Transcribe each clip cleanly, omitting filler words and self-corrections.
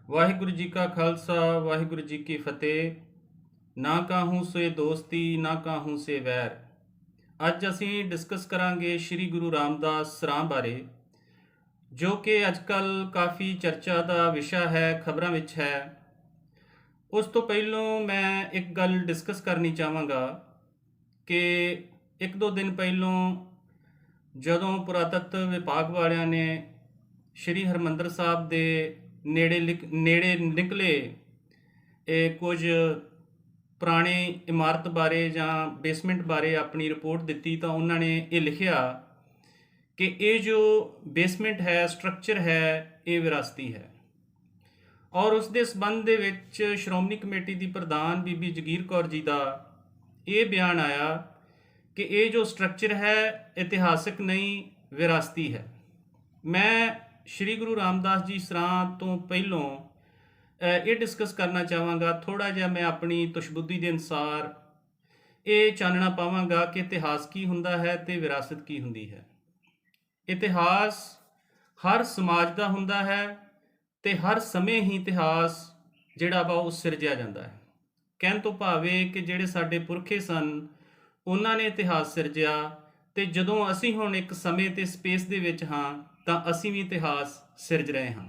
ਵਾਹਿਗੁਰੂ ਜੀ ਕਾ ਖਾਲਸਾ ਵਾਹਿਗੁਰੂ ਜੀ ਕੀ ਫਤਿਹ। ਨਾ ਕਾਹੂ ਸੇ ਦੋਸਤੀ ਨਾ ਕਾਹੂ ਸੇ ਵੈਰ। ਅੱਜ ਅਸੀਂ ਡਿਸਕਸ ਕਰਾਂਗੇ ਸ਼੍ਰੀ ਗੁਰੂ ਰਾਮਦਾਸ ਸਰਾਂ ਬਾਰੇ, ਜੋ ਕਿ ਅੱਜ ਕੱਲ੍ਹ ਕਾਫੀ ਚਰਚਾ ਦਾ ਵਿਸ਼ਾ ਹੈ, ਖਬਰਾਂ ਵਿੱਚ ਹੈ। ਉਸ ਤੋਂ ਪਹਿਲਾਂ ਮੈਂ ਇੱਕ ਗੱਲ ਡਿਸਕਸ ਕਰਨੀ ਚਾਹਾਂਗਾ ਕਿ ਇੱਕ ਦੋ ਦਿਨ ਪਹਿਲਾਂ ਜਦੋਂ ਪੁਰਾਤੱਤਵ ਵਿਭਾਗ ਵਾਲਿਆਂ ਨੇ ਸ਼੍ਰੀ ਹਰਿਮੰਦਰ ਸਾਹਿਬ ਦੇ ਨੇੜੇ ਨਿਕਲੇ ਇਹ ਕੁਝ ਪੁਰਾਣੀ ਇਮਾਰਤ ਬਾਰੇ ਜਾਂ ਬੇਸਮੈਂਟ ਬਾਰੇ ਆਪਣੀ ਰਿਪੋਰਟ ਦਿੱਤੀ, ਤਾਂ ਉਹਨਾਂ ਨੇ ਇਹ ਲਿਖਿਆ ਕਿ ਇਹ ਜੋ ਬੇਸਮੈਂਟ ਹੈ, ਸਟਰਕਚਰ ਹੈ, ਇਹ ਵਿਰਾਸਤੀ ਹੈ। ਔਰ ਉਸ ਦੇ ਸੰਬੰਧ ਦੇ ਵਿੱਚ ਸ਼੍ਰੋਮਣੀ ਕਮੇਟੀ ਦੀ ਪ੍ਰਧਾਨ ਬੀਬੀ ਜਗੀਰ ਕੌਰ ਜੀ ਦਾ ਇਹ ਬਿਆਨ ਆਇਆ ਕਿ ਇਹ ਜੋ ਸਟਰਕਚਰ ਹੈ ਇਤਿਹਾਸਕ ਨਹੀਂ, ਵਿਰਾਸਤੀ ਹੈ। ਮੈਂ ਸ਼੍ਰੀ ਗੁਰੂ ਰਾਮਦਾਸ ਜੀ ਸਰਾਂ ਤੋਂ ਪਹਿਲੋਂ ਇਹ ਡਿਸਕਸ ਕਰਨਾ ਚਾਹਾਂਗਾ, ਥੋੜ੍ਹਾ ਜਿਹਾ ਮੈਂ ਆਪਣੀ ਤੁਸ਼ਬੁੱਧੀ ਦੇ ਅਨੁਸਾਰ ਇਹ ਚਾਨਣਾ ਪਾਵਾਂਗਾ ਕਿ ਇਤਿਹਾਸ ਕੀ ਹੁੰਦਾ ਹੈ ਅਤੇ ਵਿਰਾਸਤ ਕੀ ਹੁੰਦੀ ਹੈ। ਇਤਿਹਾਸ ਹਰ ਸਮਾਜ ਦਾ ਹੁੰਦਾ ਹੈ ਅਤੇ ਹਰ ਸਮੇਂ ਹੀ ਇਤਿਹਾਸ ਜਿਹੜਾ ਵਾ ਉਹ ਸਿਰਜਿਆ ਜਾਂਦਾ ਹੈ। ਕਹਿਣ ਤੋਂ ਭਾਵ ਇਹ ਕਿ ਜਿਹੜੇ ਸਾਡੇ ਪੁਰਖੇ ਸਨ ਉਹਨਾਂ ਨੇ ਇਤਿਹਾਸ ਸਿਰਜਿਆ, ਅਤੇ ਜਦੋਂ ਅਸੀਂ ਹੁਣ ਇੱਕ ਸਮੇਂ ਅਤੇ ਸਪੇਸ ਦੇ ਵਿੱਚ ਹਾਂ ਤਾਂ ਅਸੀਂ ਵੀ ਇਤਿਹਾਸ ਸਿਰਜ ਰਹੇ ਹਾਂ।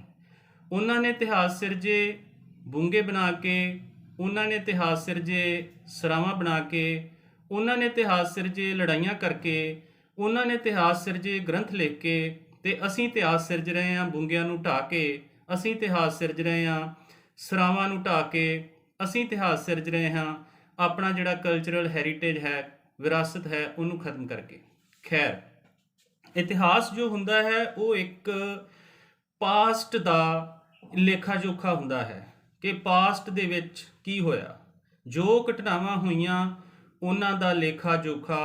ਉਹਨਾਂ ਨੇ ਇਤਿਹਾਸ ਸਿਰਜੇ ਬੁੰਗੇ ਬਣਾ ਕੇ, ਉਹਨਾਂ ਨੇ ਇਤਿਹਾਸ ਸਿਰਜੇ ਸਰਾਵਾਂ ਬਣਾ ਕੇ, ਉਹਨਾਂ ਨੇ ਇਤਿਹਾਸ ਸਿਰਜੇ ਲੜਾਈਆਂ ਕਰਕੇ, ਉਹਨਾਂ ਨੇ ਇਤਿਹਾਸ ਸਿਰਜੇ ਗ੍ਰੰਥ ਲਿਖ ਕੇ, ਅਤੇ ਅਸੀਂ ਇਤਿਹਾਸ ਸਿਰਜ ਰਹੇ ਹਾਂ ਬੁੰਗਿਆਂ ਨੂੰ ਢਾਹ ਕੇ। ਅਸੀਂ ਇਤਿਹਾਸ ਸਿਰਜ ਰਹੇ ਹਾਂ ਸਰਾਵਾਂ ਨੂੰ ਢਾਹ ਕੇ। ਅਸੀਂ ਇਤਿਹਾਸ ਸਿਰਜ ਰਹੇ ਹਾਂ ਆਪਣਾ ਜਿਹੜਾ ਕਲਚਰਲ ਹੈਰੀਟੇਜ ਹੈ, ਵਿਰਾਸਤ ਹੈ, ਉਹਨੂੰ ਖਤਮ ਕਰਕੇ। ਖੈਰ, ਇਤਿਹਾਸ ਜੋ ਹੁੰਦਾ ਹੈ ਉਹ ਇੱਕ ਪਾਸਟ ਦਾ ਲੇਖਾ ਜੋਖਾ ਹੁੰਦਾ ਹੈ ਕਿ ਪਾਸਟ ਦੇ ਵਿੱਚ ਕੀ ਹੋਇਆ, ਜੋ ਘਟਨਾਵਾਂ ਹੋਈਆਂ ਉਹਨਾਂ ਦਾ ਲੇਖਾ ਜੋਖਾ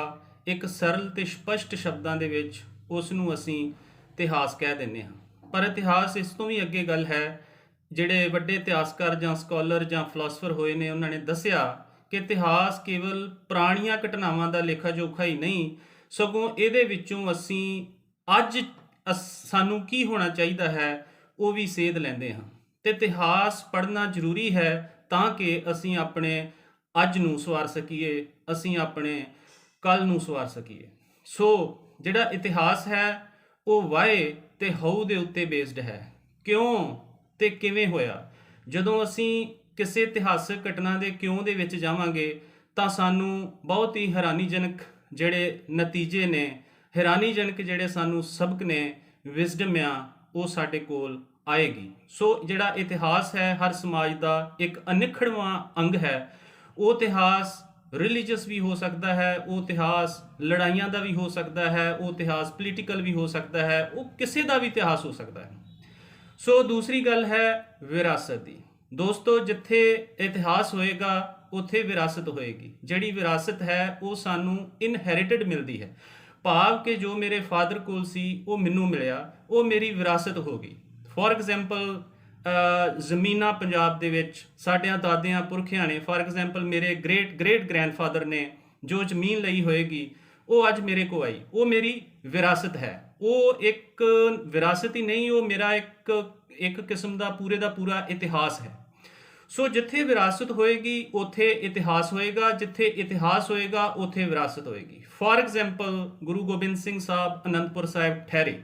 ਇੱਕ ਸਰਲ ਅਤੇ ਸਪਸ਼ਟ ਸ਼ਬਦਾਂ ਦੇ ਵਿੱਚ ਉਸ ਨੂੰ ਅਸੀਂ ਇਤਿਹਾਸ ਕਹਿ ਦਿੰਦੇ ਹਾਂ। ਪਰ ਇਤਿਹਾਸ ਇਸ ਤੋਂ ਵੀ ਅੱਗੇ ਗੱਲ ਹੈ। ਜਿਹੜੇ ਵੱਡੇ ਇਤਿਹਾਸਕਾਰ ਜਾਂ ਸਕਾਲਰ ਜਾਂ ਫਿਲਾਸਫਰ ਹੋਏ ਨੇ, ਉਹਨਾਂ ਨੇ ਦੱਸਿਆ ਕਿ ਇਤਿਹਾਸ ਕੇਵਲ ਪੁਰਾਣੀਆਂ ਘਟਨਾਵਾਂ ਦਾ ਲੇਖਾ ਜੋਖਾ ਹੀ ਨਹੀਂ, ਸਗੋਂ ਇਹਦੇ ਵਿੱਚੋਂ ਅਸੀਂ ਅੱਜ ਸਾਨੂੰ ਕੀ ਹੋਣਾ ਚਾਹੀਦਾ ਹੈ ਉਹ ਵੀ ਸੇਧ ਲੈਂਦੇ ਹਾਂ। ਅਤੇ ਇਤਿਹਾਸ ਪੜ੍ਹਨਾ ਜ਼ਰੂਰੀ ਹੈ ਤਾਂ ਕਿ ਅਸੀਂ ਆਪਣੇ ਅੱਜ ਨੂੰ ਸਵਾਰ ਸਕੀਏ, ਅਸੀਂ ਆਪਣੇ ਕੱਲ੍ਹ ਨੂੰ ਸਵਾਰ ਸਕੀਏ। ਸੋ ਜਿਹੜਾ ਇਤਿਹਾਸ ਹੈ ਉਹ ਵਾਏ ਅਤੇ ਹਾਊ ਦੇ ਉੱਤੇ ਬੇਸਡ ਹੈ। ਕਿਉਂ ਅਤੇ ਕਿਵੇਂ ਹੋਇਆ। ਜਦੋਂ ਅਸੀਂ ਕਿਸੇ ਇਤਿਹਾਸਕ ਘਟਨਾ ਦੇ ਕਿਉਂ ਦੇ ਵਿੱਚ ਜਾਵਾਂਗੇ ਤਾਂ ਸਾਨੂੰ ਬਹੁਤ ਹੀ ਹੈਰਾਨੀਜਨਕ ਜਿਹੜੇ ਨਤੀਜੇ ਨੇ, ਹੈਰਾਨੀਜਨਕ ਜਿਹੜੇ ਸਾਨੂੰ ਸਬਕ ਨੇ, ਵਿਜ਼ਡਮ ਆ, ਉਹ ਸਾਡੇ ਕੋਲ ਆਏਗੀ। ਸੋ ਜਿਹੜਾ ਇਤਿਹਾਸ ਹੈ ਹਰ ਸਮਾਜ ਦਾ ਇੱਕ ਅਨਿੱਖੜਵਾਂ ਅੰਗ ਹੈ। ਉਹ ਇਤਿਹਾਸ ਰਿਲੀਜੀਅਸ ਵੀ ਹੋ ਸਕਦਾ ਹੈ, ਉਹ ਇਤਿਹਾਸ ਲੜਾਈਆਂ ਦਾ ਵੀ ਹੋ ਸਕਦਾ ਹੈ, ਉਹ ਇਤਿਹਾਸ ਪੋਲੀਟੀਕਲ ਵੀ ਹੋ ਸਕਦਾ ਹੈ, ਉਹ ਕਿਸੇ ਦਾ ਵੀ ਇਤਿਹਾਸ ਹੋ ਸਕਦਾ ਹੈ। ਸੋ ਦੂਸਰੀ ਗੱਲ ਹੈ ਵਿਰਾਸਤ ਦੀ। ਦੋਸਤੋ, ਜਿੱਥੇ ਇਤਿਹਾਸ ਹੋਏਗਾ ਉੱਥੇ ਵਿਰਾਸਤ ਹੋਏਗੀ। ਜਿਹੜੀ ਵਿਰਾਸਤ ਹੈ ਉਹ ਸਾਨੂੰ ਇਨਹੈਰੀਟਡ ਮਿਲਦੀ ਹੈ, ਭਾਵ ਕਿ ਜੋ ਮੇਰੇ ਫਾਦਰ ਕੋਲ ਸੀ ਉਹ ਮੈਨੂੰ ਮਿਲਿਆ, ਉਹ ਮੇਰੀ ਵਿਰਾਸਤ ਹੋ ਗਈ। ਫੋਰ ਐਗਜ਼ਾਮਪਲ, ਜ਼ਮੀਨਾਂ ਪੰਜਾਬ ਦੇ ਵਿੱਚ ਸਾਡਿਆਂ ਦਾਦਿਆਂ ਪੁਰਖਿਆਂ ਨੇ, ਫਾਰ ਐਗਜ਼ਾਮਪਲ ਮੇਰੇ ਗ੍ਰੇਟ ਗ੍ਰੈਂਡਫਾਦਰ ਨੇ ਜੋ ਜ਼ਮੀਨ ਲਈ ਹੋਏਗੀ ਉਹ ਅੱਜ ਮੇਰੇ ਕੋਲ ਆਈ, ਉਹ ਮੇਰੀ ਵਿਰਾਸਤ ਹੈ। ਉਹ ਇੱਕ ਵਿਰਾਸਤ ਹੀ ਨਹੀਂ, ਉਹ ਮੇਰਾ ਇੱਕ ਕਿਸਮ ਦਾ ਪੂਰਾ ਇਤਿਹਾਸ ਹੈ। ਸੋ ਜਿੱਥੇ ਵਿਰਾਸਤ ਹੋਏਗੀ ਉੱਥੇ ਇਤਿਹਾਸ ਹੋਏਗਾ, ਜਿੱਥੇ ਇਤਿਹਾਸ ਹੋਏਗਾ ਉੱਥੇ ਵਿਰਾਸਤ ਹੋਏਗੀ। ਫਾਰ ਐਗਜ਼ਾਮਪਲ, ਗੁਰੂ ਗੋਬਿੰਦ ਸਿੰਘ ਸਾਹਿਬ ਅਨੰਦਪੁਰ ਸਾਹਿਬ ਠਹਿਰੇ,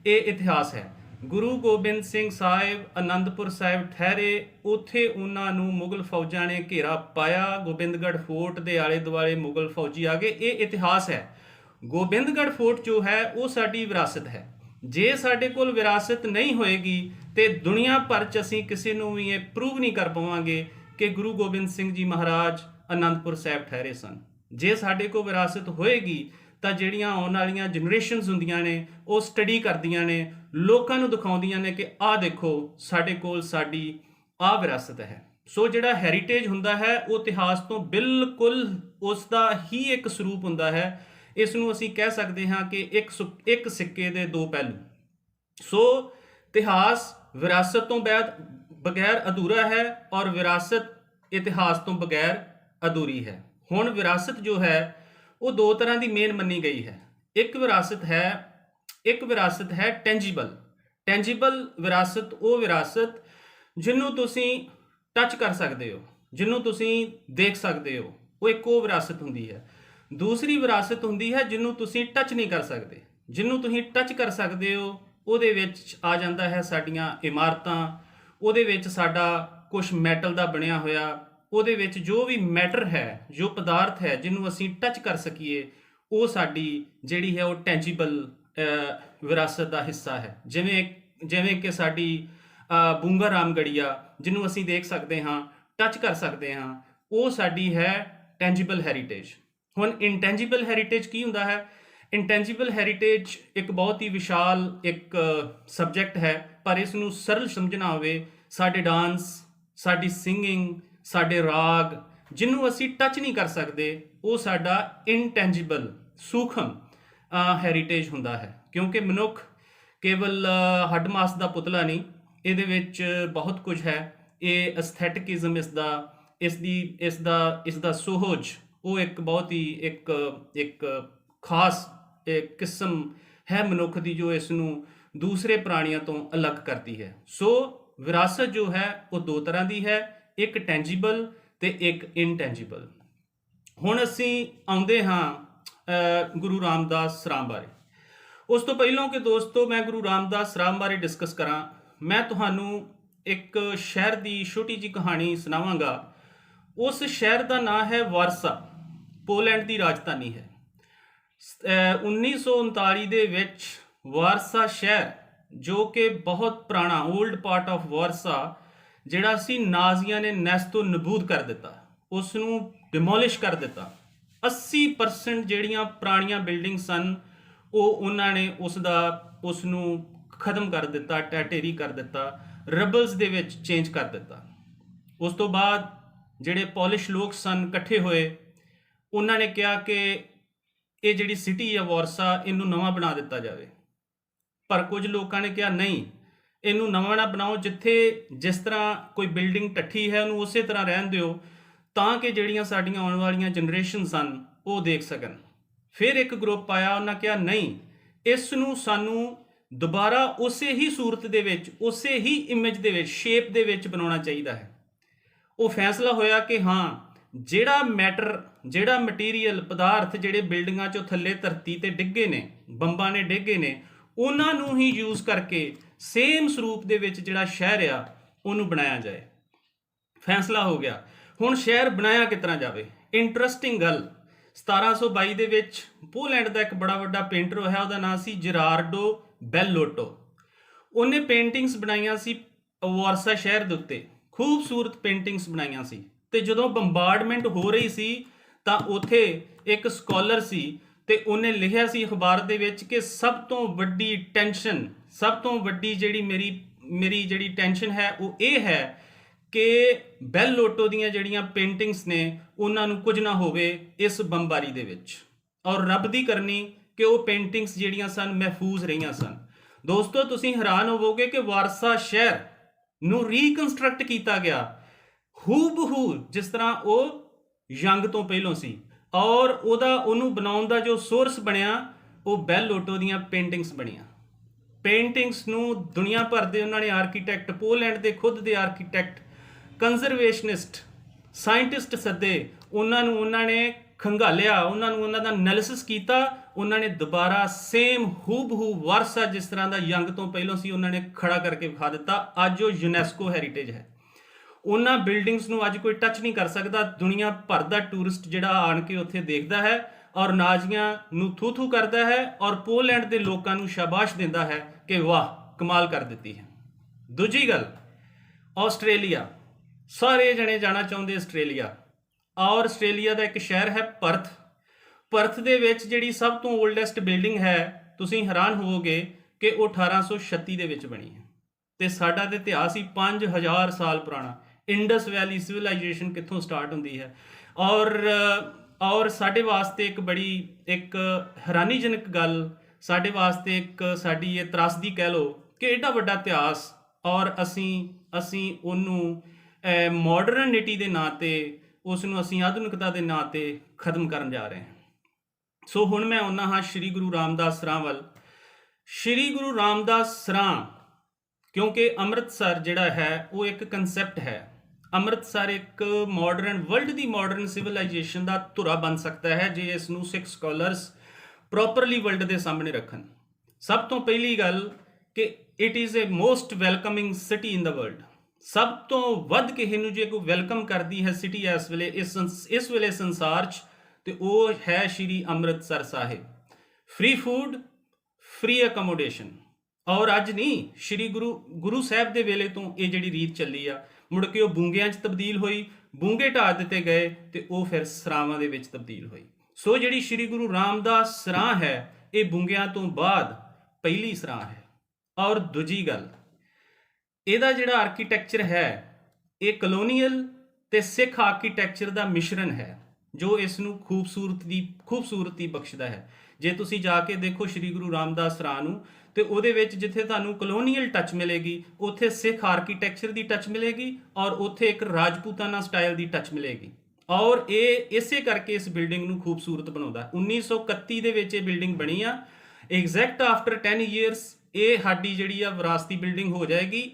ਇਹ ਇਤਿਹਾਸ ਹੈ। ਗੁਰੂ ਗੋਬਿੰਦ ਸਿੰਘ ਸਾਹਿਬ ਅਨੰਦਪੁਰ ਸਾਹਿਬ ਠਹਿਰੇ, ਉੱਥੇ ਉਹਨਾਂ ਨੂੰ ਮੁਗਲ ਫੌਜਾਂ ਨੇ ਘੇਰਾ ਪਾਇਆ, ਗੋਬਿੰਦਗੜ੍ਹ ਫੋਰਟ ਦੇ ਆਲੇ ਦੁਆਲੇ ਮੁਗਲ ਫੌਜੀ ਆ ਗਏ, ਇਹ ਇਤਿਹਾਸ ਹੈ। ਗੋਬਿੰਦਗੜ੍ਹ ਫੋਰਟ ਜੋ ਹੈ ਉਹ ਸਾਡੀ ਵਿਰਾਸਤ ਹੈ। ਜੇ ਸਾਡੇ ਕੋਲ ਵਿਰਾਸਤ ਨਹੀਂ ਹੋਏਗੀ ਤੇ ਦੁਨੀਆ ਭਰ 'ਚ ਅਸੀਂ ਕਿਸੇ ਨੂੰ ਵੀ ਇਹ ਪ੍ਰੂਵ ਨਹੀਂ ਕਰ ਪਾਵਾਂਗੇ ਕਿ ਗੁਰੂ ਗੋਬਿੰਦ ਸਿੰਘ ਜੀ ਮਹਾਰਾਜ ਅਨੰਦਪੁਰ ਸਾਹਿਬ ਠਹਿਰੇ ਸਨ। ਜੇ ਸਾਡੇ ਕੋਲ ਵਿਰਾਸਤ ਹੋਏਗੀ ਤਾਂ ਜਿਹੜੀਆਂ ਆਉਣ ਵਾਲੀਆਂ ਜਨਰੇਸ਼ਨਸ ਹੁੰਦੀਆਂ ਨੇ ਉਹ ਸਟੱਡੀ ਕਰਦੀਆਂ ਨੇ, ਲੋਕਾਂ ਨੂੰ ਦਿਖਾਉਂਦੀਆਂ ਨੇ ਕਿ ਆਹ ਦੇਖੋ ਸਾਡੇ ਕੋਲ ਸਾਡੀ ਆਹ ਵਿਰਾਸਤ ਹੈ। ਸੋ ਜਿਹੜਾ ਹੈਰੀਟੇਜ ਹੁੰਦਾ ਹੈ ਉਹ ਇਤਿਹਾਸ ਤੋਂ ਬਿਲਕੁਲ ਉਸ ਦਾ ਹੀ ਇੱਕ ਸਰੂਪ ਹੁੰਦਾ ਹੈ। ਇਸ ਨੂੰ ਅਸੀਂ ਕਹਿ ਸਕਦੇ ਹਾਂ ਕਿ ਇੱਕ ਸਿੱਕੇ ਦੇ ਦੋ ਪਹਿਲੂ। ਸੋ ਇਤਿਹਾਸ ਵਿਰਾਸਤ ਤੋਂ ਬਗੈਰ ਅਧੂਰਾ ਹੈ ਔਰ ਵਿਰਾਸਤ ਇਤਿਹਾਸ ਤੋਂ ਬਗੈਰ ਅਧੂਰੀ ਹੈ। ਹੁਣ ਵਿਰਾਸਤ ਜੋ ਹੈ ਉਹ ਦੋ ਤਰ੍ਹਾਂ ਦੀ ਮੇਨ ਮੰਨੀ ਗਈ ਹੈ। ਇੱਕ ਵਿਰਾਸਤ ਹੈ ਟੈਂਜੀਬਲ ਵਿਰਾਸਤ। ਉਹ ਵਿਰਾਸਤ ਜਿਹਨੂੰ ਤੁਸੀਂ ਟੱਚ ਕਰ ਸਕਦੇ ਹੋ, ਜਿਹਨੂੰ ਤੁਸੀਂ ਦੇਖ ਸਕਦੇ ਹੋ, ਉਹ ਇੱਕ ਉਹ ਵਿਰਾਸਤ ਹੁੰਦੀ ਹੈ। ਦੂਸਰੀ ਵਿਰਾਸਤ ਹੁੰਦੀ ਹੈ ਜਿਹਨੂੰ ਤੁਸੀਂ ਟੱਚ ਨਹੀਂ ਕਰ ਸਕਦੇ। ਜਿਹਨੂੰ ਤੁਸੀਂ ਟੱਚ ਕਰ ਸਕਦੇ ਹੋ ਉਹਦੇ ਵਿੱਚ ਆ ਜਾਂਦਾ ਹੈ ਸਾਡੀਆਂ ਇਮਾਰਤਾਂ, ਉਹਦੇ ਵਿੱਚ ਸਾਡਾ ਕੁਝ ਮੈਟਲ ਦਾ ਬਣਿਆ ਹੋਇਆ, ਉਹਦੇ ਵਿੱਚ ਜੋ ਵੀ ਮੈਟਰ ਹੈ, ਜੋ ਪਦਾਰਥ ਹੈ ਜਿਹਨੂੰ ਅਸੀਂ ਟੱਚ ਕਰ ਸਕੀਏ, ਉਹ ਸਾਡੀ ਜਿਹੜੀ ਹੈ ਉਹ ਟੈਂਜੀਬਲ ਵਿਰਾਸਤ ਦਾ ਹਿੱਸਾ ਹੈ। ਜਿਵੇਂ ਜਿਵੇਂ ਕਿ ਸਾਡੀ ਬੂੰਗਾ ਰਾਮਗੜੀਆ, ਜਿਹਨੂੰ ਅਸੀਂ ਦੇਖ ਸਕਦੇ ਹਾਂ, ਟੱਚ ਕਰ ਸਕਦੇ ਹਾਂ, ਉਹ ਸਾਡੀ ਹੈ ਟੈਂਜੀਬਲ ਹੈਰੀਟੇਜ। ਹੁਣ ਇੰਟੈਂਜੀਬਲ ਹੈਰੀਟੇਜ ਕੀ ਹੁੰਦਾ ਹੈ? ਇੰਟੈਂਜੀਬਲ ਹੈਰੀਟੇਜ ਇੱਕ ਬਹੁਤ ਹੀ ਵਿਸ਼ਾਲ ਇੱਕ ਸਬਜੈਕਟ ਹੈ, ਪਰ ਇਸ ਨੂੰ ਸਰਲ ਸਮਝਣਾ ਹੋਵੇ, ਸਾਡੇ ਡਾਂਸ, ਸਾਡੀ ਸਿੰਗਿੰਗ, ਸਾਡੇ ਰਾਗ, ਜਿਹਨੂੰ ਅਸੀਂ ਟੱਚ ਨਹੀਂ ਕਰ ਸਕਦੇ, ਉਹ ਸਾਡਾ ਇਨਟੈਂਜੀਬਲ ਸੂਖਮ ਹੈਰੀਟੇਜ ਹੁੰਦਾ ਹੈ। ਕਿਉਂਕਿ ਮਨੁੱਖ ਕੇਵਲ ਹੱਡ ਮਾਸ ਦਾ ਪੁਤਲਾ ਨਹੀਂ, ਇਹਦੇ ਵਿੱਚ ਬਹੁਤ ਕੁਝ ਹੈ। ਇਹ ਐਸਥੈਟਿਕਿਜ਼ਮ, ਇਸ ਦਾ ਸੁਹਜ, ਉਹ ਇੱਕ ਬਹੁਤ ਹੀ ਇੱਕ ਖਾਸ ਕਿਸਮ ਹੈ ਮਨੁੱਖ ਦੀ, ਜੋ ਇਸ ਨੂੰ ਦੂਸਰੇ ਪ੍ਰਾਣੀਆਂ ਤੋਂ ਅਲੱਗ ਕਰਦੀ ਹੈ। ਸੋ ਵਿਰਾਸਤ ਜੋ ਹੈ ਉਹ ਦੋ ਤਰ੍ਹਾਂ ਦੀ ਹੈ, ਇੱਕ ਟੈਂਜੀਬਲ ਤੇ ਇੱਕ ਇਨਟੈਂਜੀਬਲ। ਹੁਣ ਅਸੀਂ ਆਉਂਦੇ ਹਾਂ ਗੁਰੂ ਰਾਮਦਾਸ ਸਰਾਂ ਬਾਰੇ। ਉਸ ਤੋਂ ਪਹਿਲਾਂ ਕਿ ਦੋਸਤੋ ਮੈਂ ਗੁਰੂ ਰਾਮਦਾਸ ਸਰਾਂ ਬਾਰੇ ਡਿਸਕਸ ਕਰਾਂ, ਮੈਂ ਤੁਹਾਨੂੰ ਇੱਕ ਸ਼ਹਿਰ ਦੀ ਛੋਟੀ ਜਿਹੀ ਕਹਾਣੀ ਸੁਣਾਵਾਂਗਾ। ਉਸ ਸ਼ਹਿਰ ਦਾ ਨਾਮ ਹੈ ਵਾਰਸਾ, ਪੋਲੈਂਡ ਦੀ ਰਾਜਧਾਨੀ ਹੈ। 1939 ਦੇ ਵਿੱਚ ਵਾਰਸਾ ਸ਼ਹਿਰ, ਜੋ ਕਿ ਬਹੁਤ ਪੁਰਾਣਾ ਓਲਡ ਪਾਰਟ ਆਫ ਵਾਰਸਾ, ਜਿਹੜਾ ਸੀ, ਨਾਜ਼ੀਆਂ ਨੇ ਨੈਸਤੋ ਨਬੂਦ ਕਰ ਦਿੱਤਾ, ਉਸ ਨੂੰ ਡਿਮੋਲਿਸ਼ ਕਰ ਦਿੱਤਾ। 80% ਜਿਹੜੀਆਂ ਪੁਰਾਣੀਆਂ ਬਿਲਡਿੰਗ ਸਨ, ਉਹ ਉਹਨਾਂ ਨੇ ਉਸ ਨੂੰ ਖਤਮ ਕਰ ਦਿੱਤਾ, ਢਹਿ ਕਰ ਦਿੱਤਾ, ਰਬਲਸ ਦੇ ਵਿੱਚ ਚੇਂਜ ਕਰ ਦਿੱਤਾ। ਉਸ ਤੋਂ ਬਾਅਦ ਜਿਹੜੇ ਪੋਲਿਸ਼ ਲੋਕ ਸਨ ਇਕੱਠੇ ਹੋਏ, ਉਹਨਾਂ ਨੇ ਕਿਹਾ ਕਿ ਇਹ ਜਿਹੜੀ ਸਿਟੀ ਹੈ ਵਾਰਸਾ, ਇਹਨੂੰ ਨਵਾਂ ਬਣਾ ਦਿੱਤਾ ਜਾਵੇ। ਪਰ ਕੁਝ ਲੋਕਾਂ ਨੇ ਕਿਹਾ ਨਹੀਂ, ਇਹਨੂੰ ਨਵਾਂ ਨਾ ਬਣਾਓ, ਜਿਸ ਤਰ੍ਹਾਂ ਕੋਈ ਬਿਲਡਿੰਗ ਢੱਠੀ ਹੈ ਉਹਨੂੰ ਉਸੇ ਤਰ੍ਹਾਂ ਰਹਿਣ ਦਿਓ, ਤਾਂ ਕਿ ਜਿਹੜੀਆਂ ਸਾਡੀਆਂ ਆਉਣ ਵਾਲੀਆਂ ਜਨਰੇਸ਼ਨ ਸਨ ਉਹ ਦੇਖ ਸਕਣ। ਫਿਰ ਇੱਕ ਗਰੁੱਪ ਆਇਆ, ਉਹਨਾਂ ਕਿਹਾ ਨਹੀਂ, ਇਸ ਨੂੰ ਸਾਨੂੰ ਦੁਬਾਰਾ ਉਸੇ ਹੀ ਸੂਰਤ ਦੇ ਵਿੱਚ, ਉਸੇ ਹੀ ਇਮੇਜ ਦੇ ਵਿੱਚ, ਸ਼ੇਪ ਦੇ ਵਿੱਚ ਬਣਾਉਣਾ ਚਾਹੀਦਾ ਹੈ। ਉਹ ਫੈਸਲਾ ਹੋਇਆ ਕਿ ਹਾਂ, ਜਿਹੜਾ ਮੈਟਰ, ਜਿਹੜਾ ਮਟੀਰੀਅਲ, ਪਦਾਰਥ ਜਿਹੜੇ ਬਿਲਡਿੰਗਾਂ 'ਚੋਂ ਥੱਲੇ ਧਰਤੀ ਤੇ ਡਿੱਗੇ ਨੇ, ਬੰਬਾਂ ਨੇ ਡਿੱਗੇ ਨੇ, ਉਹਨਾਂ ਨੂੰ ਹੀ ਯੂਜ਼ ਕਰਕੇ ਸੇਮ ਸਰੂਪ ਦੇ ਵਿੱਚ ਜਿਹੜਾ ਸ਼ਹਿਰ ਆ ਉਹਨੂੰ ਬਣਾਇਆ ਜਾਏ। ਫੈਸਲਾ ਹੋ ਗਿਆ। ਹੁਣ ਸ਼ਹਿਰ ਬਣਾਇਆ ਕਿਸ ਤਰ੍ਹਾਂ ਜਾਵੇ? ਇੰਟਰਸਟਿੰਗ ਗੱਲ, 1722 ਦੇ ਵਿੱਚ ਪੋਲੈਂਡ ਦਾ ਇੱਕ ਬੜਾ ਵੱਡਾ ਪੇਂਟਰ ਹੋਇਆ, ਉਹਦਾ ਨਾਮ ਸੀ ਜਰਾਰਡੋ ਬੈਲੋਟੋ। ਉਹਨੇ ਪੇਂਟਿੰਗਸ ਬਣਾਈਆਂ ਸੀ ਵਾਰਸਾ ਸ਼ਹਿਰ ਦੇ ਉੱਤੇ, ਖੂਬਸੂਰਤ ਪੇਂਟਿੰਗਸ ਬਣਾਈਆਂ ਸੀ। ਤੇ ਜਦੋਂ ਬੰਬਾਰਡਮੈਂਟ ਹੋ ਰਹੀ ਸੀ ਤਾਂ ਉੱਥੇ ਇੱਕ ਸਕਾਲਰ ਸੀ ਤੇ ਉਹਨੇ ਲਿਖਿਆ ਸੀ ਅਖਬਾਰ ਦੇ ਵਿੱਚ ਕਿ ਸਭ ਤੋਂ ਵੱਡੀ ਟੈਨਸ਼ਨ, ਸਭ ਤੋਂ ਵੱਡੀ ਜਿਹੜੀ ਮੇਰੀ ਜਿਹੜੀ ਟੈਨਸ਼ਨ ਹੈ ਉਹ ਇਹ ਹੈ ਕਿ ਬੈਲੋਟੋ ਦੀਆਂ ਜਿਹੜੀਆਂ ਪੇਂਟਿੰਗਸ ਨੇ ਉਹਨਾਂ ਨੂੰ ਕੁਝ ਨਾ ਹੋਵੇ ਇਸ ਬੰਬਾਰੀ ਦੇ ਵਿੱਚ, ਔਰ ਰੱਬ ਦੀ ਕਰਨੀ ਕਿ ਉਹ ਪੇਂਟਿੰਗਸ ਜਿਹੜੀਆਂ ਸਨ ਮਹਿਫੂਜ਼ ਰਹੀਆਂ ਸਨ। ਦੋਸਤੋ, ਤੁਸੀਂ ਹੈਰਾਨ ਹੋਵੋਗੇ ਕਿ ਵਾਰਸਾ ਸ਼ਹਿਰ ਨੂੰ ਰੀਕਨਸਟਰਕਟ ਕੀਤਾ ਗਿਆ ਹੂਬਹੂ ਜਿਸ ਤਰ੍ਹਾਂ ਉਹ ਯੰਗ ਤੋਂ ਪਹਿਲਾਂ ਸੀ, ਔਰ ਉਹਨੂੰ ਬਣਾਉਣ ਦਾ ਜੋ ਸੋਰਸ ਬਣਿਆ ਉਹ ਬੈਲੋਟੋ ਦੀਆਂ ਪੇਂਟਿੰਗਸ ਬਣੀਆਂ। ਪੇਂਟਿੰਗਸ ਨੂੰ ਦੁਨੀਆ ਭਰ ਦੇ ਉਹਨਾਂ ਨੇ ਆਰਕੀਟੈਕਟ, ਪੋਲੈਂਡ ਦੇ ਖੁਦ ਦੇ ਆਰਕੀਟੈਕਟ, ਕੰਜ਼ਰਵੇਸ਼ਨਿਸਟ, ਸਾਇੰਟਿਸਟ ਸੱਦੇ, ਉਹਨਾਂ ਨੇ ਖੰਗਾਲਿਆ, ਉਹਨਾਂ ਦਾ ਐਨਾਲਿਸਿਸ ਕੀਤਾ, ਉਹਨਾਂ ਨੇ ਦੁਬਾਰਾ ਸੇਮ ਹੂਬਹੂ ਵਾਰਸਾ ਜਿਸ ਤਰ੍ਹਾਂ ਦਾ ਯੰਗ ਤੋਂ ਪਹਿਲਾਂ ਸੀ ਉਹਨਾਂ ਨੇ ਖੜਾ ਕਰਕੇ ਵਿਖਾ ਦਿੱਤਾ। ਅੱਜ ਉਹ ਯੂਨੈਸਕੋ ਹੈਰੀਟੇਜ ਹੈ। ਉਹਨਾਂ ਬਿਲਡਿੰਗਸ ਨੂੰ ਅੱਜ ਕੋਈ ਟੱਚ ਨਹੀਂ ਕਰ ਸਕਦਾ। ਦੁਨੀਆ ਭਰ ਦਾ ਟੂਰਿਸਟ ਜਿਹੜਾ ਆਣ ਕੇ ਉੱਥੇ ਦੇਖਦਾ ਹੈ ਔਰ ਨਾਜ਼ੀਆਂ ਨੂੰ ਥੂ ਕਰਦਾ ਹੈ ਔਰ ਪੋਲੈਂਡ ਦੇ ਲੋਕਾਂ ਨੂੰ ਸ਼ਾਬਾਸ਼ ਦਿੰਦਾ ਹੈ ਕਿ ਵਾਹ, ਕਮਾਲ ਕਰ ਦਿੱਤੀ ਹੈ। ਦੂਜੀ ਗੱਲ, ਆਸਟ੍ਰੇਲੀਆ, ਸਾਰੇ ਜਣੇ ਜਾਣਾ ਚਾਹੁੰਦੇ ਆਸਟ੍ਰੇਲੀਆ, ਔਰ ਆਸਟ੍ਰੇਲੀਆ ਦਾ ਇੱਕ ਸ਼ਹਿਰ ਹੈ ਪਰਥ। ਪਰਥ ਦੇ ਵਿੱਚ ਜਿਹੜੀ ਸਭ ਤੋਂ ਓਲਡੈਸਟ ਬਿਲਡਿੰਗ ਹੈ, ਤੁਸੀਂ ਹੈਰਾਨ ਹੋਵੋਗੇ ਕਿ ਉਹ 1836 ਦੇ ਵਿੱਚ ਬਣੀ ਹੈ। ਤੇ ਸਾਡਾ ਤੇ ਇਤਿਹਾਸ ਹੀ 5000 ਸਾਲ ਪੁਰਾਣਾ। ਇੰਡਸ ਵੈਲੀ ਸਿਵਲਾਈਜੇਸ਼ਨ ਕਿੱਥੋਂ ਸਟਾਰਟ ਹੁੰਦੀ ਹੈ। ਔਰ ਸਾਡੇ ਵਾਸਤੇ ਇੱਕ ਹੈਰਾਨੀਜਨਕ ਗੱਲ, ਸਾਡੇ ਵਾਸਤੇ ਇੱਕ ਸਾਡੀ ਇਹ ਤਰਾਸਦੀ ਕਹਿ ਲਓ ਕਿ ਐਡਾ ਵੱਡਾ ਇਤਿਹਾਸ, ਔਰ ਅਸੀਂ ਉਹਨੂੰ ਮਾਡਰਨਿਟੀ ਦੇ ਨਾਂ 'ਤੇ, ਉਸ ਨੂੰ ਅਸੀਂ ਆਧੁਨਿਕਤਾ ਦੇ ਨਾਂ 'ਤੇ ਖਤਮ ਕਰਨ ਜਾ ਰਹੇ ਹਾਂ। ਸੋ ਹੁਣ ਮੈਂ ਆਉਂਦਾ ਹਾਂ ਸ਼੍ਰੀ ਗੁਰੂ ਰਾਮਦਾਸ ਸਰਾਂ ਵੱਲ। ਸ਼੍ਰੀ ਗੁਰੂ ਰਾਮਦਾਸ ਸਰਾਂ ਕਿਉਂਕਿ ਅੰਮ੍ਰਿਤਸਰ ਜਿਹੜਾ ਹੈ ਉਹ ਇੱਕ ਕਨਸੈਪਟ ਹੈ। ਅੰਮ੍ਰਿਤਸਰ ਇੱਕ ਮਾਡਰਨ ਵਰਲਡ ਦੀ ਮਾਡਰਨ ਸਿਵਲਾਈਜੇਸ਼ਨ ਦਾ ਧੁਰਾ ਬਣ ਸਕਦਾ ਹੈ ਜੇ ਇਸ ਨੂੰ ਸਿੱਖ ਸਕਾਲਰਸ ਪ੍ਰੋਪਰਲੀ ਵਰਲਡ ਦੇ ਸਾਹਮਣੇ ਰੱਖਣ। ਸਭ ਤੋਂ ਪਹਿਲੀ ਗੱਲ ਕਿ it is a most welcoming city in the world. ਸਭ ਤੋਂ ਵੱਧ ਕਿਸੇ ਨੂੰ ਜੇ ਕੋਈ ਵੈਲਕਮ ਕਰਦੀ ਹੈ ਸਿਟੀ ਇਸ ਵੇਲੇ ਸੰਸਾਰ 'ਚ, ਤੇ ਉਹ ਹੈ Shri Amritsar Sahib. Free food, free accommodation. ਔਰ ਅੱਜ ਨਹੀਂ, ਸ਼੍ਰੀ ਗੁਰੂ ਸਾਹਿਬ ਦੇ ਵੇਲੇ ਤੋਂ ਇਹ ਜਿਹੜੀ ਰੀਤ ਚੱਲੀ ਆ, ਮੁੜ ਕੇ ਉਹ ਬੂੰਗਿਆਂ 'ਚ ਤਬਦੀਲ ਹੋਈ, ਬੂੰਗੇ ਢਾਹ ਦਿੱਤੇ ਗਏ ਤੇ ਉਹ ਫਿਰ ਸਰਾਵਾਂ ਦੇ ਵਿੱਚ ਤਬਦੀਲ ਹੋਈ। ਸੋ ਜਿਹੜੀ ਸ਼੍ਰੀ ਗੁਰੂ ਰਾਮਦਾਸ ਸਰਾਂ ਹੈ ਇਹ ਬੂੰਗਿਆਂ ਤੋਂ ਬਾਅਦ ਪਹਿਲੀ ਸਰਾਂ ਹੈ। ਔਰ ਦੂਜੀ ਗੱਲ, ਇਹਦਾ ਜਿਹੜਾ ਆਰਕੀਟੈਕਚਰ ਹੈ ਇਹ ਕਲੋਨੀਅਲ ਤੇ ਸਿੱਖ ਆਰਕੀਟੈਕਚਰ ਦਾ ਮਿਸ਼ਰਣ ਹੈ ਜੋ ਇਸ ਨੂੰ ਖੂਬਸੂਰਤੀ ਬਖਸ਼ਦਾ ਹੈ। ਜੇ ਤੁਸੀਂ ਜਾ ਕੇ ਦੇਖੋ ਸ਼੍ਰੀ ਗੁਰੂ ਰਾਮਦਾਸ ਸਰਾਂ ਨੂੰ, ਤੇ ਉਹਦੇ ਵਿੱਚ ਜਿੱਥੇ ਤੁਹਾਨੂੰ ਕਲੋਨੀਅਲ ਟੱਚ ਮਿਲੇਗੀ ਉੱਥੇ ਸਿੱਖ ਆਰਕੀਟੈਕਚਰ ਦੀ ਟੱਚ ਮਿਲੇਗੀ, ਔਰ ਉੱਥੇ ਇੱਕ ਰਾਜਪੂਤਾਨਾ ਸਟਾਈਲ ਦੀ ਟੱਚ ਮਿਲੇਗੀ। ਔਰ ਇਹ ਇਸੇ ਕਰਕੇ ਇਸ ਬਿਲਡਿੰਗ ਨੂੰ ਖੂਬਸੂਰਤ ਬਣਾਉਂਦਾ। 1931 ਦੇ ਵਿੱਚ ਇਹ ਬਿਲਡਿੰਗ ਬਣੀ ਆ। ਐਗਜ਼ੈਕਟ ਆਫਟਰ 10 ਇਅਰਸ ਇਹ ਸਾਡੀ ਜਿਹੜੀ ਆ ਵਿਰਾਸਤੀ ਬਿਲਡਿੰਗ ਹੋ ਜਾਏਗੀ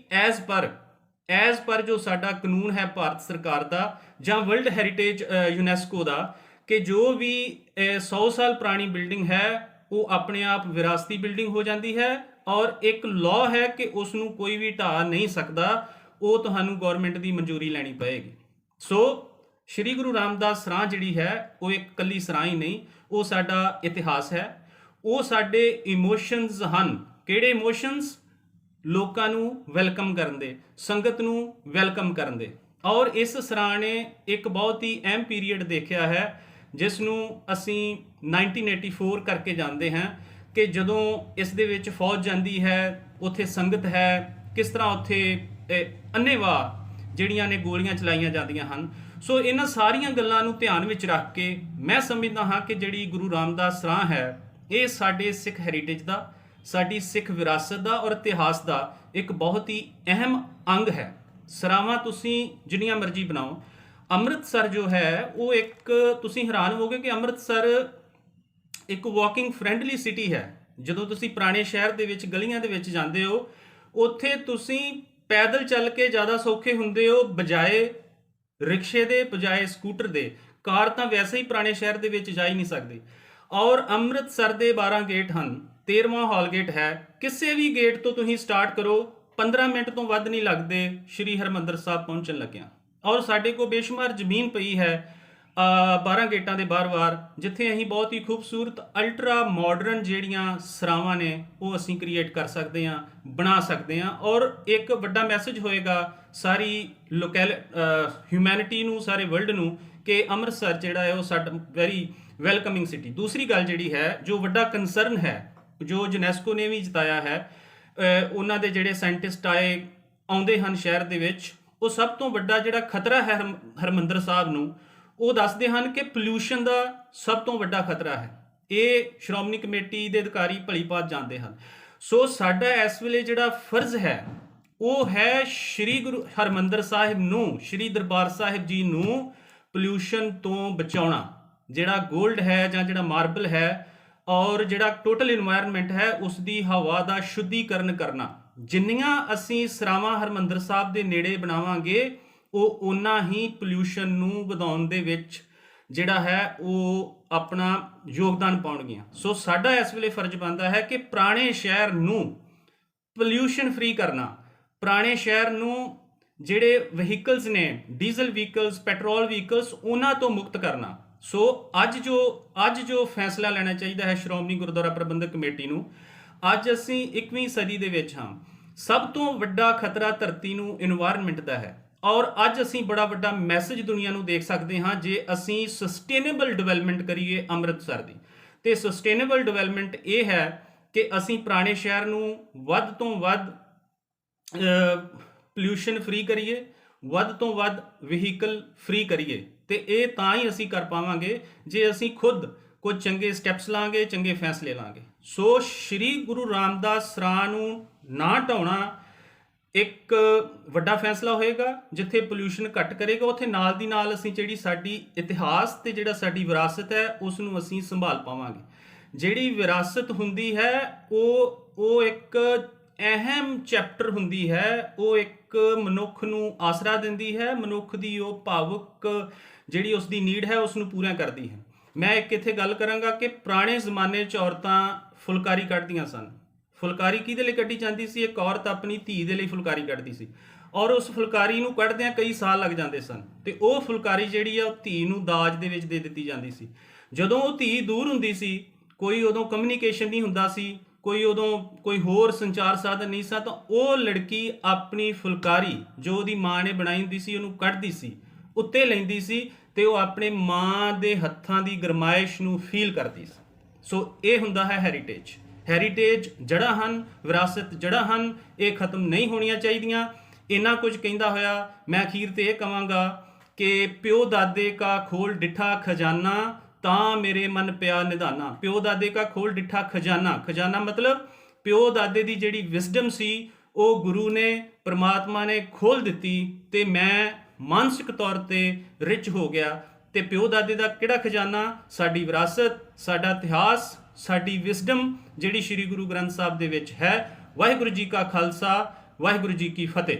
ਐਜ਼ ਪਰ ਜੋ ਸਾਡਾ ਕਾਨੂੰਨ ਹੈ ਭਾਰਤ ਸਰਕਾਰ ਦਾ ਜਾਂ ਵਰਲਡ ਹੈਰੀਟੇਜ ਯੂਨੈਸਕੋ ਦਾ, ਕਿ ਜੋ ਵੀ 100 ਸਾਲ ਪੁਰਾਣੀ ਬਿਲਡਿੰਗ ਹੈ ਉਹ ਆਪਣੇ ਆਪ ਵਿਰਾਸਤੀ ਬਿਲਡਿੰਗ ਹੋ ਜਾਂਦੀ ਹੈ। ਔਰ ਇੱਕ ਲਾਅ ਹੈ ਕਿ ਉਸ ਨੂੰ ਕੋਈ ਵੀ ਢਾਹ ਨਹੀਂ ਸਕਦਾ, ਉਹ ਤੁਹਾਨੂੰ ਗਵਰਨਮੈਂਟ ਦੀ ਮਨਜ਼ੂਰੀ ਲੈਣੀ ਪਏਗੀ। ਸੋ ਸ਼੍ਰੀ ਗੁਰੂ ਰਾਮਦਾਸ ਸਰਾਂ ਜਿਹੜੀ ਹੈ ਉਹ ਇੱਕ ਇਕੱਲੀ ਸਰਾਂ ਹੀ ਨਹੀਂ, ਉਹ ਸਾਡਾ ਇਤਿਹਾਸ ਹੈ, ਉਹ ਸਾਡੇ ਇਮੋਸ਼ਨਸ ਹਨ। ਕਿਹੜੇ ਇਮੋਸ਼ਨਸ? ਲੋਕਾਂ ਨੂੰ ਵੈਲਕਮ ਕਰਨ ਦੇ, ਸੰਗਤ ਨੂੰ ਵੈਲਕਮ ਕਰਨ ਦੇ। ਔਰ ਇਸ ਸਰਾਂ ਨੇ ਇੱਕ ਬਹੁਤ ਹੀ ਅਹਿਮ ਪੀਰੀਅਡ ਦੇਖਿਆ ਹੈ ਜਿਸ ਨੂੰ ਅਸੀਂ 1984 ਕਰਕੇ ਜਾਣਦੇ ਹਾਂ, ਕਿ ਜਦੋਂ ਇਸ ਦੇ ਵਿੱਚ ਫੌਜ ਜਾਂਦੀ ਹੈ, ਉੱਥੇ ਸੰਗਤ ਹੈ, ਕਿਸ ਤਰ੍ਹਾਂ ਉੱਥੇ ਅੰਨ੍ਹੇਵਾਹ ਜਿਹੜੀਆਂ ਨੇ ਗੋਲੀਆਂ ਚਲਾਈਆਂ ਜਾਂਦੀਆਂ ਹਨ। ਸੋ ਇਹਨਾਂ ਸਾਰੀਆਂ ਗੱਲਾਂ ਨੂੰ ਧਿਆਨ ਵਿੱਚ ਰੱਖ ਕੇ ਮੈਂ ਸਮਝਦਾ ਹਾਂ ਕਿ ਜਿਹੜੀ ਗੁਰੂ ਰਾਮਦਾਸ ਸਰਾਂ ਹੈ ਇਹ ਸਾਡੇ ਸਿੱਖ ਹੈਰੀਟੇਜ ਦਾ, ਸਾਡੀ ਸਿੱਖ ਵਿਰਾਸਤ ਦਾ ਔਰ ਇਤਿਹਾਸ ਦਾ ਇੱਕ ਬਹੁਤ ਹੀ ਅਹਿਮ ਅੰਗ ਹੈ। ਸਰਾਵਾਂ ਤੁਸੀਂ ਜਿੰਨੀਆਂ ਮਰਜ਼ੀ ਬਣਾਓ, ਅੰਮ੍ਰਿਤਸਰ ਜੋ ਹੈ ਉਹ ਇੱਕ, ਤੁਸੀਂ ਹੈਰਾਨ ਹੋਵੋਗੇ ਕਿ ਅੰਮ੍ਰਿਤਸਰ ਇੱਕ ਵਾਕਿੰਗ ਫਰੈਂਡਲੀ ਸਿਟੀ ਹੈ। ਜਦੋਂ ਤੁਸੀਂ ਪੁਰਾਣੇ ਸ਼ਹਿਰ ਦੇ ਵਿੱਚ ਗਲੀਆਂ ਦੇ ਵਿੱਚ ਜਾਂਦੇ ਹੋ, ਉੱਥੇ ਤੁਸੀਂ ਪੈਦਲ ਚੱਲ ਕੇ ਜ਼ਿਆਦਾ ਸੌਖੇ ਹੁੰਦੇ ਹੋ ਬਜਾਏ ਰਿਕਸ਼ੇ ਦੇ, ਬਜਾਏ ਸਕੂਟਰ ਦੇ। ਕਾਰ ਤਾਂ ਵੈਸੇ ਹੀ ਪੁਰਾਣੇ ਸ਼ਹਿਰ ਦੇ ਵਿੱਚ ਜਾ ਹੀ ਨਹੀਂ ਸਕਦੀ। ਔਰ ਅੰਮ੍ਰਿਤਸਰ ਦੇ 12 ਗੇਟ ਹਨ, 13ਵਾਂ ਹਾਲ ਗੇਟ ਹੈ। ਕਿਸੇ ਵੀ ਗੇਟ ਤੋਂ ਤੁਸੀਂ ਸਟਾਰਟ ਕਰੋ, 15 ਮਿੰਟ ਤੋਂ ਵੱਧ ਨਹੀਂ ਲੱਗਦੇ ਸ਼੍ਰੀ ਹਰਿਮੰਦਰ ਸਾਹਿਬ ਪਹੁੰਚਣ ਲੱਗਿਆ। ਔਰ ਸਾਡੇ ਕੋਲ ਬੇਸ਼ੁਮਾਰ ਜ਼ਮੀਨ ਪਈ ਹੈ 12 ਗੇਟਾਂ ਦੇ ਬਾਰ-ਬਾਰ, ਜਿੱਥੇ ਅਸੀਂ ਬਹੁਤ ਹੀ ਖੂਬਸੂਰਤ ਅਲਟਰਾ ਮਾਡਰਨ ਜਿਹੜੀਆਂ ਸਰਾਵਾਂ ਨੇ ਉਹ ਅਸੀਂ ਕ੍ਰੀਏਟ ਕਰ ਸਕਦੇ ਹਾਂ, ਬਣਾ ਸਕਦੇ ਹਾਂ। ਔਰ ਇੱਕ ਵੱਡਾ ਮੈਸੇਜ ਹੋਏਗਾ ਸਾਰੀ ਹਿਊਮੈਨਿਟੀ ਨੂੰ, ਸਾਰੇ ਵਰਲਡ ਨੂੰ, ਕਿ ਅੰਮ੍ਰਿਤਸਰ ਜਿਹੜਾ ਹੈ ਉਹ ਸਾਡਾ ਵੈਰੀ ਵੈਲਕਮਿੰਗ ਸਿਟੀ। ਦੂਸਰੀ ਗੱਲ ਜਿਹੜੀ ਹੈ, ਜੋ ਵੱਡਾ ਕੰਸਰਨ ਹੈ, ਜੋ ਯੂਨੈਸਕੋ ਨੇ ਵੀ ਜਤਾਇਆ ਹੈ, ਉਹਨਾਂ ਦੇ ਜਿਹੜੇ ਸਾਇੰਟਿਸਟ ਆਉਂਦੇ ਹਨ ਸ਼ਹਿਰ ਦੇ ਵਿੱਚ, ਉਹ ਸਭ ਤੋਂ ਵੱਡਾ ਜਿਹੜਾ ਖਤਰਾ ਹੈ ਹਰਿਮੰਦਰ ਸਾਹਿਬ ਨੂੰ, ਉਹ ਦੱਸਦੇ ਹਨ ਕਿ ਪੋਲਿਊਸ਼ਨ ਦਾ ਸਭ ਤੋਂ ਵੱਡਾ ਖਤਰਾ ਹੈ। ਇਹ ਸ਼੍ਰੋਮਣੀ ਕਮੇਟੀ ਦੇ ਅਧਿਕਾਰੀ ਭਲੀ ਭਾਂਤ ਜਾਣਦੇ ਹਨ। ਸੋ ਸਾਡਾ ਇਸ ਵੇਲੇ ਜਿਹੜਾ ਫਰਜ਼ ਹੈ ਉਹ ਹੈ ਸ਼੍ਰੀ ਗੁਰੂ ਹਰਿਮੰਦਰ ਸਾਹਿਬ ਨੂੰ, ਸ਼੍ਰੀ ਦਰਬਾਰ ਸਾਹਿਬ ਜੀ ਨੂੰ ਪੋਲਿਊਸ਼ਨ ਤੋਂ ਬਚਾਉਣਾ। ਜਿਹੜਾ ਗੋਲਡ ਹੈ ਜਾਂ ਜਿਹੜਾ ਮਾਰਬਲ ਹੈ ਔਰ ਜਿਹੜਾ ਟੋਟਲ ਇਨਵਾਇਰਨਮੈਂਟ ਹੈ ਉਸ ਦੀ ਹਵਾ ਦਾ ਸ਼ੁੱਧੀਕਰਨ ਕਰਨਾ। ਜਿੰਨੀਆਂ ਅਸੀਂ ਸਰਾਵਾਂ ਹਰਿਮੰਦਰ ਸਾਹਿਬ ਦੇ ਨੇੜੇ ਬਣਾਵਾਂਗੇ ਉਹ ਓਨਾ ਹੀ ਪੋਲਿਊਸ਼ਨ ਨੂੰ ਵਧਾਉਣ ਦੇ ਵਿੱਚ ਜਿਹੜਾ ਹੈ ਉਹ ਆਪਣਾ ਯੋਗਦਾਨ ਪਾਉਣਗੀਆਂ। ਸੋ ਸਾਡਾ ਇਸ ਵੇਲੇ ਫਰਜ਼ ਬਣਦਾ ਹੈ ਕਿ ਪੁਰਾਣੇ ਸ਼ਹਿਰ ਨੂੰ ਪੋਲਿਊਸ਼ਨ ਫ੍ਰੀ ਕਰਨਾ, ਪੁਰਾਣੇ ਸ਼ਹਿਰ ਨੂੰ ਜਿਹੜੇ ਵਹੀਕਲਸ ਨੇ, ਡੀਜ਼ਲ ਵਹੀਕਲਸ, ਪੈਟਰੋਲ ਵਹੀਕਲਸ, ਉਹਨਾਂ ਤੋਂ ਮੁਕਤ ਕਰਨਾ। ਸੋ ਅੱਜ ਜੋ ਫੈਸਲਾ ਲੈਣਾ ਚਾਹੀਦਾ ਹੈ ਸ਼੍ਰੋਮਣੀ ਗੁਰਦੁਆਰਾ ਪ੍ਰਬੰਧਕ ਕਮੇਟੀ ਨੂੰ, ਅੱਜ ਅਸੀਂ 21ਵੀਂ ਸਦੀ ਦੇ ਵਿੱਚ ਹਾਂ। ਸਭ ਤੋਂ ਵੱਡਾ ਖਤਰਾ ਧਰਤੀ ਨੂੰ ਇਨਵਾਇਰਨਮੈਂਟ ਦਾ ਹੈ। ਔਰ ਅੱਜ ਅਸੀਂ ਬੜਾ ਵੱਡਾ ਮੈਸੇਜ ਦੁਨੀਆ ਨੂੰ ਦੇਖ ਸਕਦੇ ਹਾਂ ਜੇ ਅਸੀਂ ਸਸਟੇਨੇਬਲ ਡਿਵੈਲਪਮੈਂਟ ਕਰੀਏ ਅੰਮ੍ਰਿਤਸਰ ਦੀ। ਤੇ ਸਸਟੇਨੇਬਲ ਡਿਵੈਲਪਮੈਂਟ ਇਹ ਹੈ ਕਿ ਅਸੀਂ ਪੁਰਾਣੇ ਸ਼ਹਿਰ ਨੂੰ ਵੱਧ ਤੋਂ ਵੱਧ ਪੋਲਿਊਸ਼ਨ ਫ੍ਰੀ ਕਰੀਏ, ਵੱਧ ਤੋਂ ਵੱਧ ਵਹੀਕਲ ਫ੍ਰੀ ਕਰੀਏ। ਤੇ ਇਹ ਤਾਂ ਹੀ ਅਸੀਂ ਕਰ ਪਾਵਾਂਗੇ ਜੇ ਅਸੀਂ ਖੁਦ ਕੁਝ ਚੰਗੇ ਸਟੈਪਸ ਲਾਂਗੇ, ਚੰਗੇ ਫੈਸਲੇ ਲਾਂਗੇ। ਸੋ ਸ਼੍ਰੀ ਗੁਰੂ ਰਾਮਦਾਸ ਸਰਾਂ ਨੂੰ ਨਾ ਢਾਉਣਾ ਇੱਕ ਵੱਡਾ ਫੈਸਲਾ ਹੋਏਗਾ। ਜਿੱਥੇ ਪੋਲਿਊਸ਼ਨ ਘੱਟ ਕਰੇਗਾ ਉੱਥੇ ਨਾਲ ਦੀ ਨਾਲ ਅਸੀਂ ਜਿਹੜੀ ਸਾਡੀ ਇਤਿਹਾਸ ਤੇ ਜਿਹੜਾ ਸਾਡੀ ਵਿਰਾਸਤ ਹੈ ਉਸ ਨੂੰ ਅਸੀਂ ਸੰਭਾਲ ਪਾਵਾਂਗੇ। ਜਿਹੜੀ ਵਿਰਾਸਤ ਹੁੰਦੀ ਹੈ ਉਹ ਇੱਕ ਅਹਿਮ ਚੈਪਟਰ ਹੁੰਦੀ ਹੈ, ਉਹ ਇੱਕ ਮਨੁੱਖ ਨੂੰ ਆਸਰਾ ਦਿੰਦੀ ਹੈ, ਮਨੁੱਖ ਦੀ ਉਹ ਭਾਵੁਕ ਜਿਹੜੀ ਉਸ ਦੀ ਨੀਡ ਹੈ ਉਸ ਨੂੰ ਪੂਰਾ ਕਰਦੀ ਹੈ। ਮੈਂ ਇੱਕ ਇੱਥੇ ਗੱਲ ਕਰਾਂਗਾ ਕਿ ਪੁਰਾਣੇ ਜ਼ਮਾਨੇ 'ਚ ਔਰਤਾਂ ਫੁਲਕਾਰੀ ਕੱਢਦੀਆਂ ਸਨ। ਫੁਲਕਾਰੀ ਕਿਹਦੇ ਲਈ ਕੱਢੀ ਜਾਂਦੀ ਸੀ? ਇੱਕ ਔਰਤ ਆਪਣੀ ਧੀ ਦੇ ਲਈ ਫੁਲਕਾਰੀ ਕੱਢਦੀ ਸੀ, ਔਰ ਉਸ ਫੁਲਕਾਰੀ ਨੂੰ ਕੱਢਦਿਆਂ ਕਈ ਸਾਲ ਲੱਗ ਜਾਂਦੇ ਸਨ, ਤੇ ਉਹ ਫੁਲਕਾਰੀ ਜਿਹੜੀ ਆ ਉਹ ਧੀ ਨੂੰ ਦਾਜ ਦੇ ਵਿੱਚ ਦੇ ਦਿੱਤੀ ਜਾਂਦੀ ਸੀ। ਜਦੋਂ ਉਹ ਧੀ ਦੂਰ ਹੁੰਦੀ ਸੀ, ਕੋਈ ਉਦੋਂ ਕਮਿਊਨੀਕੇਸ਼ਨ ਨਹੀਂ ਹੁੰਦਾ ਸੀ, ਕੋਈ ਹੋਰ ਸੰਚਾਰ ਸਾਧਨ ਨਹੀਂ ਸੀ, ਤਾਂ ਉਹ ਲੜਕੀ ਆਪਣੀ ਫੁਲਕਾਰੀ ਜੋ ਉਹਦੀ ਮਾਂ ਨੇ ਬਣਾਈ ਹੁੰਦੀ ਸੀ ਉਹਨੂੰ ਕੱਢਦੀ ਸੀ, ਉੱਤੇ ਲੈਂਦੀ ਸੀ, ਤੇ ਉਹ ਆਪਣੇ ਮਾਂ ਦੇ ਹੱਥਾਂ ਦੀ ਗਰਮਾਇਸ਼ ਨੂੰ ਫੀਲ ਕਰਦੀ ਸੀ। ਸੋ ਇਹ ਹੁੰਦਾ ਹੈ ਹੈਰੀਟੇਜ ਜੜ੍ਹਾਂ ਹਨ, ਵਿਰਾਸਤ ਜੜ੍ਹਾਂ ਹਨ, ਇਹ ਖਤਮ ਨਹੀਂ ਹੋਣੀਆਂ ਚਾਹੀਦੀਆਂ। ਇੰਨਾ ਕੁਝ ਕਹਿੰਦਾ ਹੋਇਆ ਮੈਂ ਅਖੀਰ ਤੇ ਇਹ ਕਹਾਂਗਾ ਕਿ ਪਿਓ ਦਾਦੇ ਕਾ ਖੋਲ ਡਿੱਠਾ ਖਜ਼ਾਨਾ ਤਾਂ ਮੇਰੇ ਮਨ ਪਿਆ ਨਿਧਾਨਾ। ਪਿਓ ਦਾਦੇ ਕਾ ਖੋਲ ਡਿੱਠਾ ਖਜ਼ਾਨਾ ਮਤਲਬ ਪਿਓ ਦਾਦੇ ਦੀ ਜਿਹੜੀ ਵਿਜ਼ਡਮ ਸੀ ਉਹ ਗੁਰੂ ਨੇ, ਪ੍ਰਮਾਤਮਾ ਨੇ ਖੋਲ ਦਿੱਤੀ, ਤੇ ਮੈਂ ਮਾਨਸਿਕ ਤੌਰ ਤੇ ਰਿਚ ਹੋ ਗਿਆ। ਤੇ ਪਿਓ ਦਾਦੇ ਦਾ ਕਿਹੜਾ ਖਜ਼ਾਨਾ? ਸਾਡੀ ਵਿਰਾਸਤ, ਸਾਡਾ ਇਤਿਹਾਸ, ਸਾਡੀ ਵਿਜ਼ਡਮ ਜਿਹੜੀ ਸ਼੍ਰੀ ਗੁਰੂ ਗ੍ਰੰਥ ਸਾਹਿਬ ਦੇ ਵਿੱਚ ਹੈ। ਵਾਹਿਗੁਰੂ ਜੀ ਕਾ ਖਾਲਸਾ, ਵਾਹਿਗੁਰੂ ਜੀ ਕੀ ਫਤਿਹ।